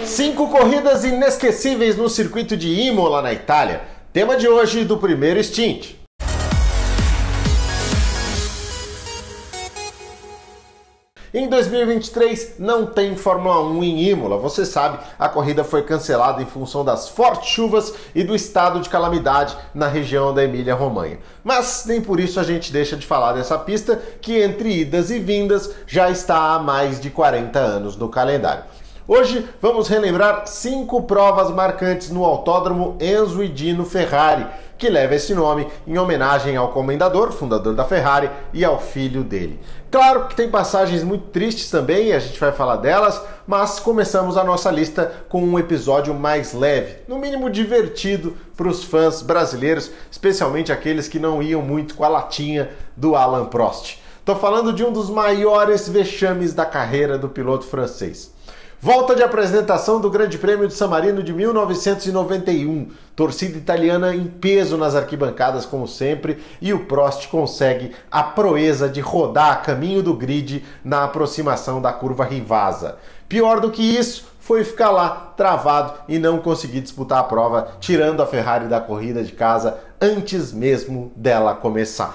5 corridas inesquecíveis no circuito de Imola, na Itália. Tema de hoje do primeiro Stint. Em 2023 não tem Fórmula 1 em Imola, você sabe, a corrida foi cancelada em função das fortes chuvas e do estado de calamidade na região da Emília-Romanha. Mas nem por isso a gente deixa de falar dessa pista que entre idas e vindas já está há mais de 40 anos no calendário. Hoje vamos relembrar 5 provas marcantes no Autódromo Enzo e Dino Ferrari, que leva esse nome em homenagem ao comendador, fundador da Ferrari, e ao filho dele. Claro que tem passagens muito tristes também, e a gente vai falar delas, mas começamos a nossa lista com um episódio mais leve, no mínimo divertido para os fãs brasileiros, especialmente aqueles que não iam muito com a latinha do Alain Prost. Estou falando de um dos maiores vexames da carreira do piloto francês. Volta de apresentação do Grande Prêmio de San Marino de 1991. Torcida italiana em peso nas arquibancadas, como sempre, e o Prost consegue a proeza de rodar a caminho do grid na aproximação da curva Rivasa. Pior do que isso, foi ficar lá, travado, e não conseguir disputar a prova, tirando a Ferrari da corrida de casa antes mesmo dela começar.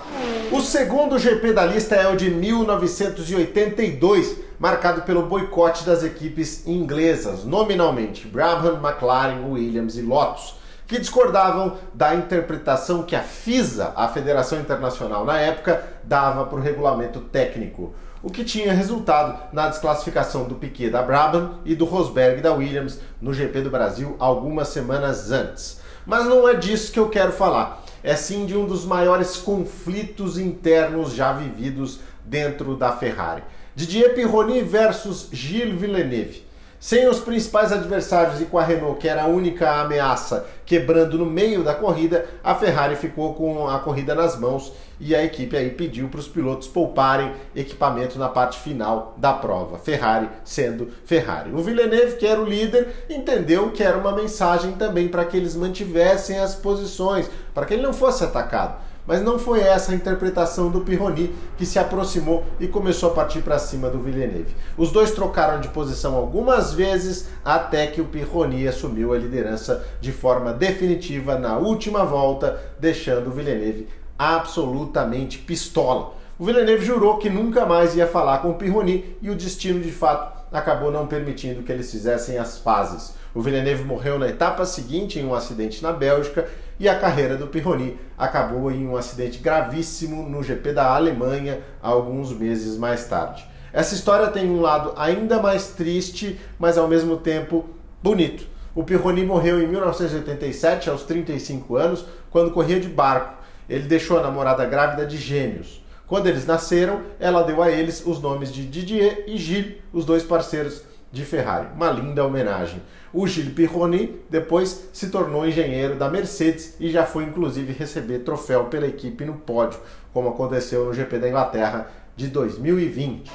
O segundo GP da lista é o de 1982, marcado pelo boicote das equipes inglesas, nominalmente Brabham, McLaren, Williams e Lotus, que discordavam da interpretação que a FISA, a Federação Internacional na época, dava para o regulamento técnico, o que tinha resultado na desclassificação do Piquet da Brabham e do Rosberg da Williams no GP do Brasil algumas semanas antes. Mas não é disso que eu quero falar, é sim de um dos maiores conflitos internos já vividos dentro da Ferrari. Didier Pironi versus Gilles Villeneuve. Sem os principais adversários e com a Renault, que era a única ameaça, quebrando no meio da corrida, a Ferrari ficou com a corrida nas mãos e a equipe aí pediu para os pilotos pouparem equipamento na parte final da prova. Ferrari sendo Ferrari. O Villeneuve, que era o líder, entendeu que era uma mensagem também para que eles mantivessem as posições, para que ele não fosse atacado. Mas não foi essa a interpretação do Pironi, que se aproximou e começou a partir para cima do Villeneuve. Os dois trocaram de posição algumas vezes até que o Pironi assumiu a liderança de forma definitiva na última volta, deixando o Villeneuve absolutamente pistola. O Villeneuve jurou que nunca mais ia falar com o Pironi e o destino de fato acabou não permitindo que eles fizessem as pazes. O Villeneuve morreu na etapa seguinte em um acidente na Bélgica e a carreira do Pironi acabou em um acidente gravíssimo no GP da Alemanha alguns meses mais tarde. Essa história tem um lado ainda mais triste, mas ao mesmo tempo bonito. O Pironi morreu em 1987, aos 35 anos, quando corria de barco. Ele deixou a namorada grávida de gêmeos. Quando eles nasceram, ela deu a eles os nomes de Didier e Gilles, os dois parceiros de Ferrari. Uma linda homenagem. O Gilles Pironi depois se tornou engenheiro da Mercedes e já foi inclusive receber troféu pela equipe no pódio, como aconteceu no GP da Inglaterra de 2020.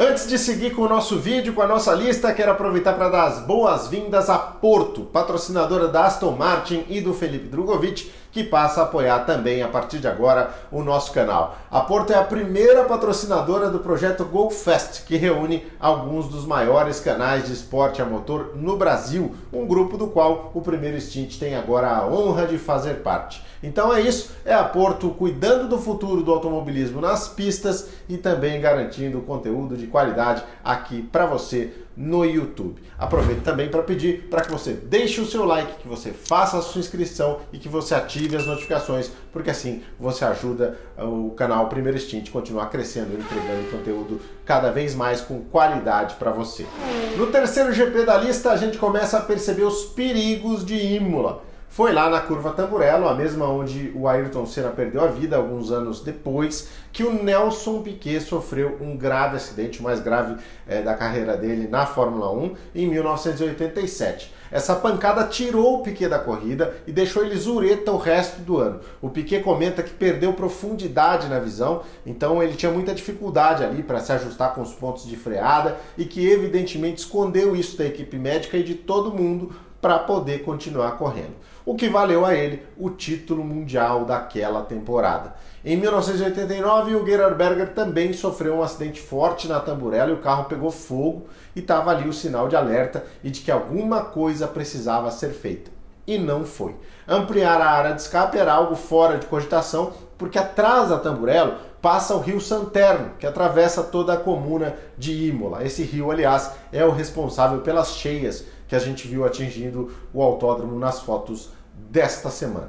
Antes de seguir com o nosso vídeo, com a nossa lista, quero aproveitar para dar as boas-vindas à Porto, patrocinadora da Aston Martin e do Felipe Drugovich, que passa a apoiar também, a partir de agora, o nosso canal. A Porto é a primeira patrocinadora do projeto GoFest, que reúne alguns dos maiores canais de esporte a motor no Brasil, um grupo do qual o primeiro Stint tem agora a honra de fazer parte. Então é isso, é a Porto cuidando do futuro do automobilismo nas pistas e também garantindo conteúdo de qualidade aqui para você no YouTube. Aproveito também para pedir para que você deixe o seu like, que você faça a sua inscrição e que você ative as notificações, porque assim você ajuda o canal Primeiro Stint a continuar crescendo e entregando conteúdo cada vez mais com qualidade para você. No terceiro GP da lista, a gente começa a perceber os perigos de Imola. Foi lá na curva Tamburello, a mesma onde o Ayrton Senna perdeu a vida alguns anos depois, que o Nelson Piquet sofreu um grave acidente, o mais grave da carreira dele na Fórmula 1, em 1987. Essa pancada tirou o Piquet da corrida e deixou ele zureta o resto do ano. O Piquet comenta que perdeu profundidade na visão, então ele tinha muita dificuldade ali para se ajustar com os pontos de freada e que evidentemente escondeu isso da equipe médica e de todo mundo para poder continuar correndo. O que valeu a ele o título mundial daquela temporada. Em 1989, o Gerhard Berger também sofreu um acidente forte na Tamburello e o carro pegou fogo e estava ali o sinal de alerta e de que alguma coisa precisava ser feita. E não foi. Ampliar a área de escape era algo fora de cogitação, porque atrás da Tamburello passa o rio Santerno, que atravessa toda a comuna de Imola. Esse rio, aliás, é o responsável pelas cheias que a gente viu atingindo o autódromo nas fotos desta semana.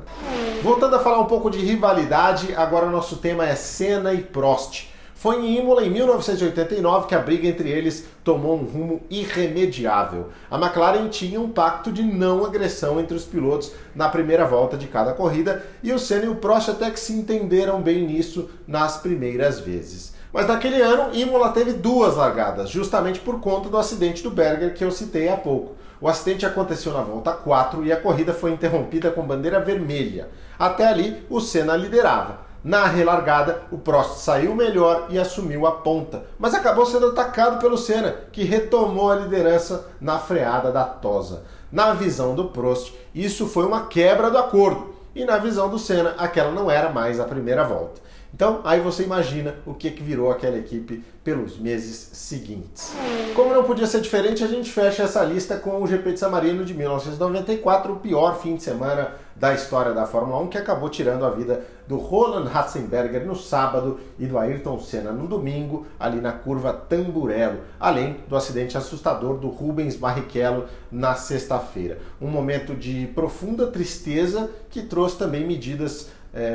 Voltando a falar um pouco de rivalidade, agora o nosso tema é Senna e Prost. Foi em Imola, em 1989, que a briga entre eles tomou um rumo irremediável. A McLaren tinha um pacto de não agressão entre os pilotos na primeira volta de cada corrida, e o Senna e o Prost até que se entenderam bem nisso nas primeiras vezes. Mas naquele ano, Imola teve duas largadas, justamente por conta do acidente do Berger que eu citei há pouco. O acidente aconteceu na volta 4 e a corrida foi interrompida com bandeira vermelha. Até ali, o Senna liderava. Na relargada, o Prost saiu melhor e assumiu a ponta, mas acabou sendo atacado pelo Senna, que retomou a liderança na freada da Tosa. Na visão do Prost, isso foi uma quebra do acordo, e na visão do Senna, aquela não era mais a primeira volta. Então, aí você imagina o que virou aquela equipe pelos meses seguintes. Como não podia ser diferente, a gente fecha essa lista com o GP de San Marino de 1994, o pior fim de semana da história da Fórmula 1, que acabou tirando a vida do Roland Ratzenberger no sábado e do Ayrton Senna no domingo, ali na curva Tamburello, além do acidente assustador do Rubens Barrichello na sexta-feira. Um momento de profunda tristeza que trouxe também medidas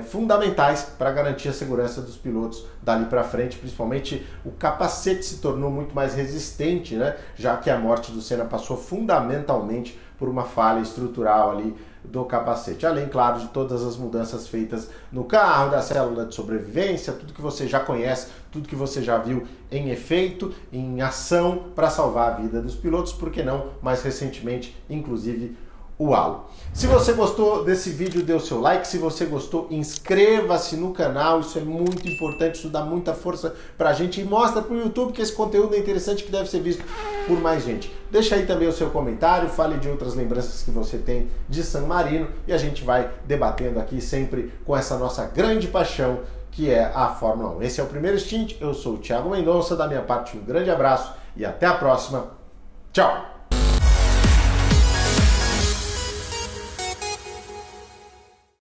fundamentais para garantir a segurança dos pilotos dali para frente, principalmente o capacete se tornou muito mais resistente, né? Já que a morte do Senna passou fundamentalmente por uma falha estrutural ali do capacete, além, claro, de todas as mudanças feitas no carro, da célula de sobrevivência, tudo que você já conhece, tudo que você já viu em efeito, em ação para salvar a vida dos pilotos, por que não, mais recentemente, inclusive, o halo. Se você gostou desse vídeo, dê o seu like. Se você gostou, inscreva-se no canal. Isso é muito importante, isso dá muita força pra gente e mostra pro YouTube que esse conteúdo é interessante, que deve ser visto por mais gente. Deixa aí também o seu comentário, fale de outras lembranças que você tem de San Marino e a gente vai debatendo aqui sempre com essa nossa grande paixão que é a Fórmula 1. Esse é o Primeiro Stint, eu sou o Thiago Mendonça, da minha parte um grande abraço e até a próxima. Tchau!